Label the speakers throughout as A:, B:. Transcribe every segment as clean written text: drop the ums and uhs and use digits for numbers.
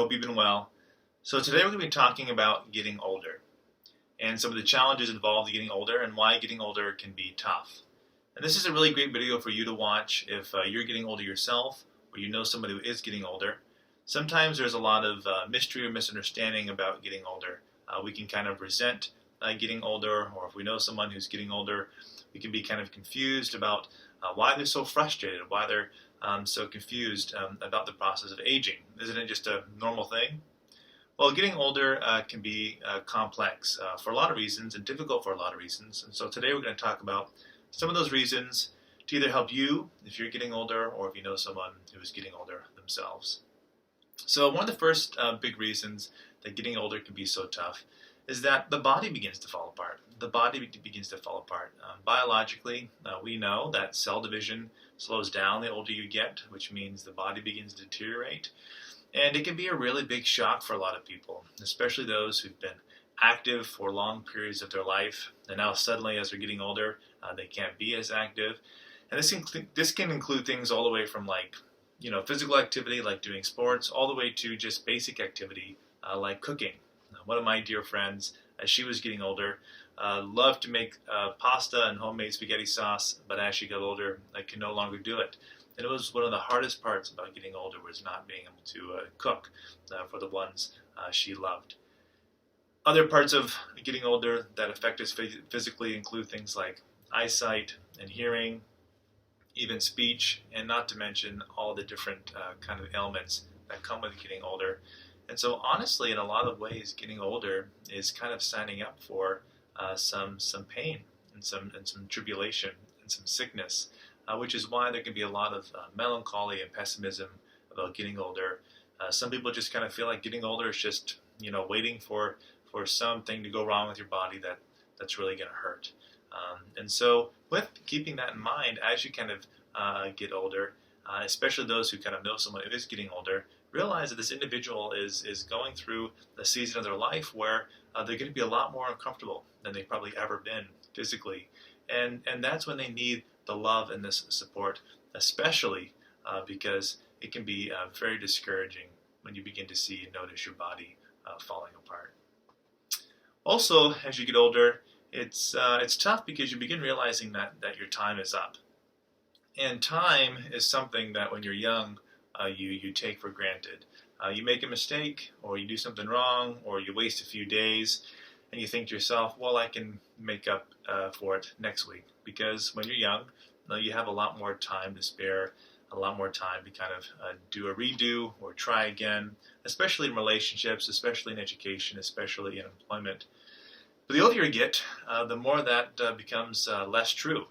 A: hope you've been well. So today we're going to be talking about getting older and some of the challenges involved in getting older and why getting older can be tough. And this is a really great video for you to watch if you're getting older yourself or you know somebody who is getting older. Sometimes there's a lot of mystery or misunderstanding about getting older. We can kind of resent getting older, or if we know someone who's getting older, we can be kind of confused about why they're so frustrated, why they're so confused about the process of aging. Isn't it just a normal thing? Well, getting older can be complex for a lot of reasons and difficult for a lot of reasons. And so today we're going to talk about some of those reasons to either help you if you're getting older or if you know someone who is getting older themselves. So one of the first big reasons that getting older can be so tough is that the body begins to fall apart. The body begins to fall apart. Biologically, we know that cell division slows down the older you get, which means the body begins to deteriorate. And it can be a really big shock for a lot of people, especially those who've been active for long periods of their life. And now suddenly, as they're getting older, they can't be as active. And this can include things all the way from physical activity like doing sports, all the way to just basic activity like cooking. One of my dear friends, as she was getting older, loved to make pasta and homemade spaghetti sauce, but as she got older, could no longer do it. And it was one of the hardest parts about getting older was not being able to cook for the ones she loved. Other parts of getting older that affect us physically include things like eyesight and hearing, even speech, and not to mention all the different kind of ailments that come with getting older. And so honestly, in a lot of ways, getting older is kind of signing up for some pain and some tribulation and some sickness, which is why there can be a lot of melancholy and pessimism about getting older. Some people just kind of feel like getting older is just waiting for something to go wrong with your body that's really going to hurt. And so with keeping that in mind, as you kind of get older, especially those who kind of know someone who is getting older, realize that this individual is going through a season of their life where they're going to be a lot more uncomfortable than they've probably ever been physically. And that's when they need the love and this support, especially because it can be very discouraging when you begin to see and notice your body falling apart. Also, as you get older, it's tough because you begin realizing that your time is up. And time is something that when you're young, you take for granted. You make a mistake, or you do something wrong, or you waste a few days, and you think to yourself, well, I can make up for it next week. Because when you're young, you have a lot more time to spare, a lot more time to kind of do a redo or try again, especially in relationships, especially in education, especially in employment. But the older you get, the more that becomes less true.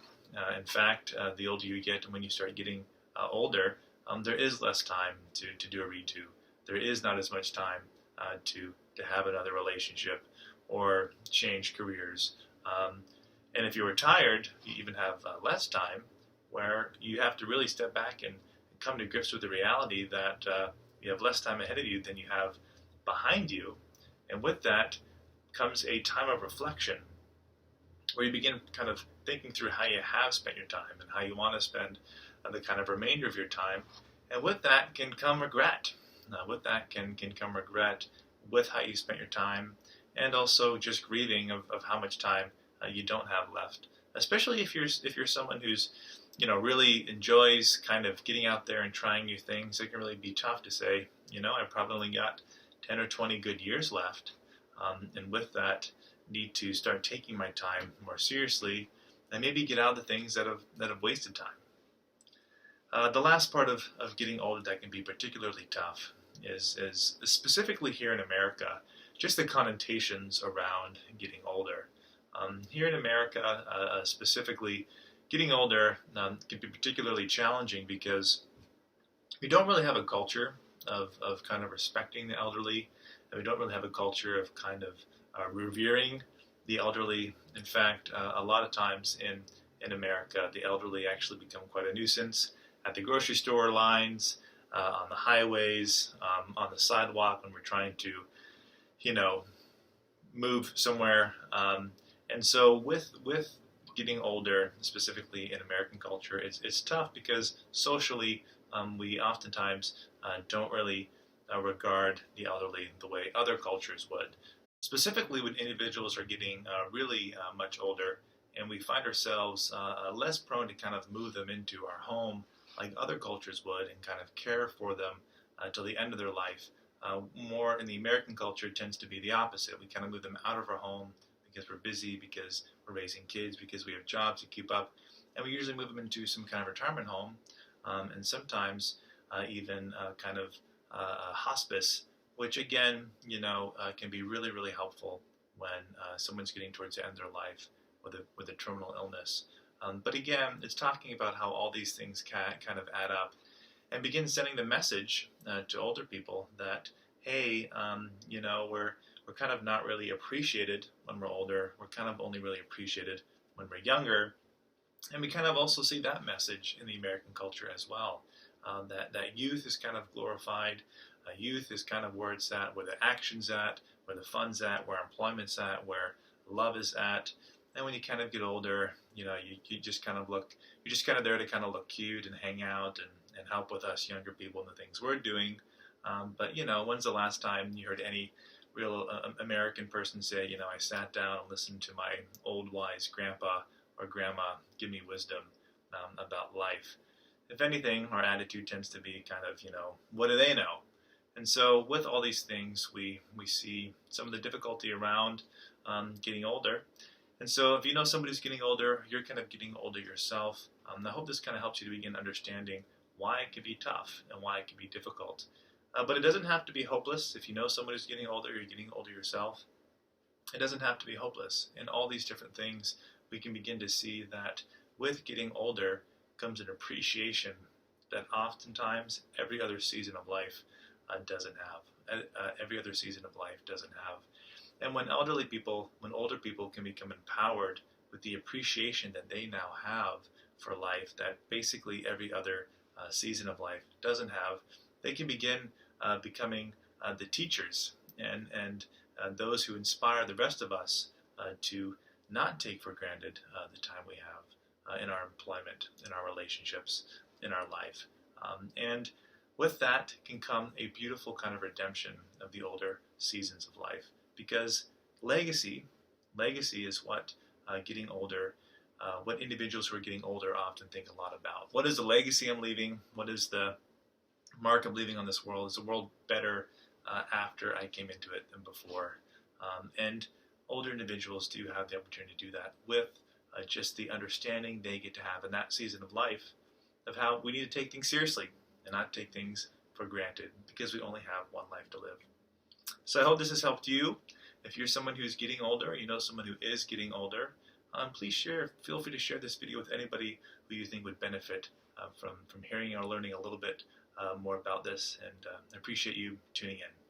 A: In fact, the older you get and when you start getting older, there is less time to do a redo. There is not as much time to have another relationship or change careers. And if you're retired, you even have less time where you have to really step back and come to grips with the reality that you have less time ahead of you than you have behind you. And with that comes a time of reflection where you begin kind of thinking through how you have spent your time and how you want to spend the kind of remainder of your time. And with that can come regret. With that can come regret with how you spent your time, and also just grieving of how much time you don't have left. Especially if you're someone who's really enjoys kind of getting out there and trying new things. It can really be tough to say, I probably only got 10 or 20 good years left, and with that, need to start taking my time more seriously and maybe get out of the things that have wasted time. The last part of getting older that can be particularly tough is specifically here in America, just the connotations around getting older. Here in America, specifically, getting older can be particularly challenging because we don't really have a culture of kind of respecting the elderly, and we don't really have a culture of kind of revering the elderly. In fact, a lot of times in America, the elderly actually become quite a nuisance at the grocery store lines, on the highways, on the sidewalk when we're trying to, move somewhere. And so with getting older, specifically in American culture, it's tough because socially we oftentimes don't really regard the elderly the way other cultures would. Specifically, when individuals are getting really much older, and we find ourselves less prone to kind of move them into our home like other cultures would and kind of care for them till the end of their life. More in the American culture, it tends to be the opposite. We kind of move them out of our home because we're busy, because we're raising kids, because we have jobs to keep up, and we usually move them into some kind of retirement home, and sometimes even kind of hospice, which again, can be really, really helpful when someone's getting towards the end of their life with a terminal illness. But again, it's talking about how all these things can kind of add up, and begin sending the message to older people that, hey, we're kind of not really appreciated when we're older. We're kind of only really appreciated when we're younger, and we kind of also see that message in the American culture as well. That youth is kind of glorified. Youth is kind of where it's at, where the action's at, where the fun's at, where employment's at, where love is at. And when you kind of get older, you just kind of you're just kind of there to kind of look cute and hang out and help with us younger people and the things we're doing. But when's the last time you heard any real American person say, I sat down and listened to my old wise grandpa or grandma give me wisdom about life? If anything, our attitude tends to be kind of, what do they know? And so with all these things, we see some of the difficulty around getting older. And so if you know somebody who's getting older, you're kind of getting older yourself. I hope this kind of helps you to begin understanding why it can be tough and why it can be difficult. But it doesn't have to be hopeless. If you know somebody who's getting older, you're getting older yourself. It doesn't have to be hopeless. In all these different things, we can begin to see that with getting older comes an appreciation that oftentimes every other season of life doesn't have. Every other season of life doesn't have. And when older people can become empowered with the appreciation that they now have for life that basically every other season of life doesn't have, they can begin becoming the teachers and those who inspire the rest of us to not take for granted the time we have in our employment, in our relationships, in our life. And with that can come a beautiful kind of redemption of the older seasons of life. Because legacy is what getting older, what individuals who are getting older often think a lot about. What is the legacy I'm leaving? What is the mark I'm leaving on this world? Is the world better after I came into it than before? And older individuals do have the opportunity to do that with just the understanding they get to have in that season of life of how we need to take things seriously and not take things for granted because we only have one life to live. So I hope this has helped you. If you're someone who's getting older, you know someone who is getting older, please feel free to share this video with anybody who you think would benefit from hearing or learning a little bit more about this. And I appreciate you tuning in.